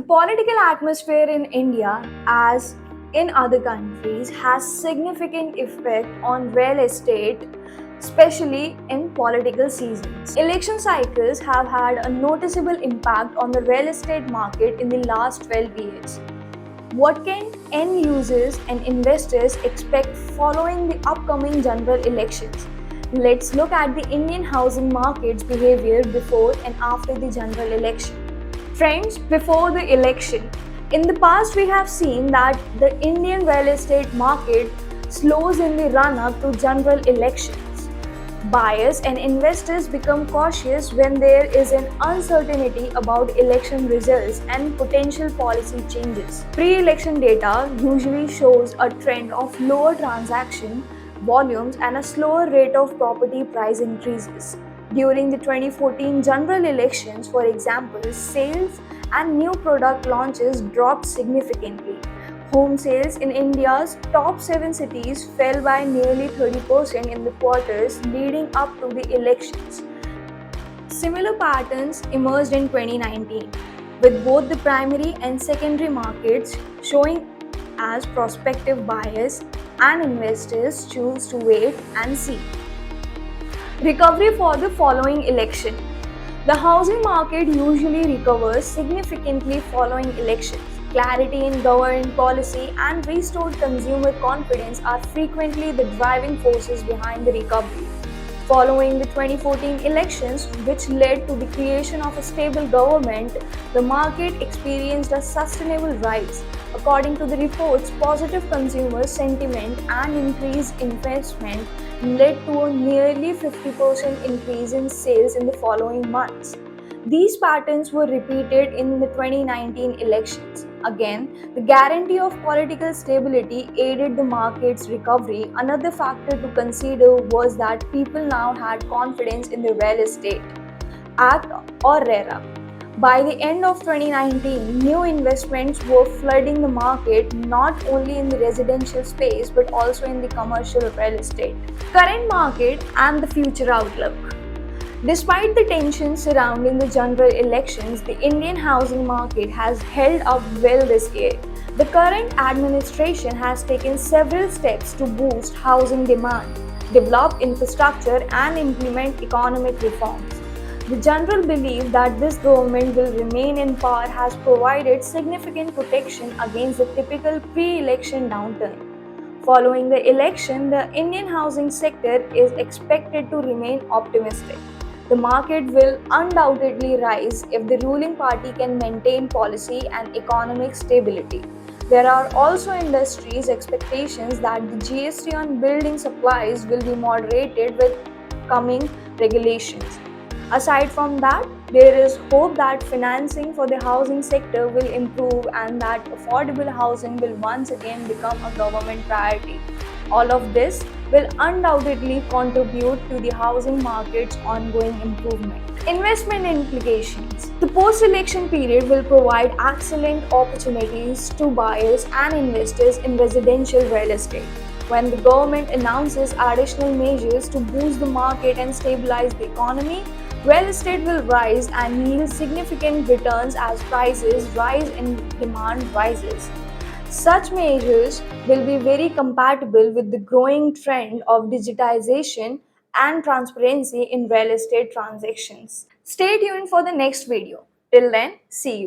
political atmosphere in India, as in other countries, has significant effect on real estate, especially in political seasons. Election cycles have had a noticeable impact on the real estate market in the last 12 years. What can end users and investors expect following the upcoming general elections? Let's look at the Indian housing market's behavior before and after the general election. Friends, before the election, in the past we have seen that the Indian real estate market slows in the run up to general elections. Buyers and investors become cautious when there is an uncertainty about election results and potential policy changes. Pre election data usually shows a trend of lower transaction volumes and a slower rate of property price increases. During the 2014 general elections, for example, sales and new product launches dropped significantly. Home sales in India's top 7 cities fell by nearly 30% in the quarters leading up to the elections. Similar patterns emerged in 2019, with both the primary and secondary markets showing as prospective buyers and investors choose to wait and see. Recovery for the following election. The housing market usually recovers significantly following elections. Clarity in government policy and restored consumer confidence are frequently the driving forces behind the recovery. Following the 2014 elections, which led to the creation of a stable government, the market experienced a sustainable rise. According to the reports, positive consumer sentiment and increased investment led to a nearly 50% increase in sales in the following months. These patterns were repeated in the 2019 elections. Again, the guarantee of political stability aided the market's recovery. Another factor to consider was that people now had confidence in the real estate Act or RERA. By the end of 2019, new investments were flooding the market not only in the residential space but also in the commercial real estate. Current market and the future outlook. Despite the tensions surrounding the general elections, the Indian housing market has held up well this year. The current administration has taken several steps to boost housing demand, develop infrastructure, and implement economic reforms. The general belief that this government will remain in power has provided significant protection against the typical pre election downturn. Following the election, the Indian housing sector is expected to remain optimistic. The market will undoubtedly rise if the ruling party can maintain policy and economic stability. There are also industries' expectations that the GST on building supplies will be moderated with coming regulations. Aside from that, there is hope that financing for the housing sector will improve and that affordable housing will once again become a government priority. All of this will undoubtedly contribute to the housing market's ongoing improvement. Investment implications. The post election period will provide excellent opportunities to buyers and investors in residential real estate. When the government announces additional measures to boost the market and stabilize the economy, real estate will rise and yield significant returns as prices rise and demand rises. Such measures will be very compatible with the growing trend of digitization and transparency in real estate transactions. Stay tuned for the next video. Till then, see you.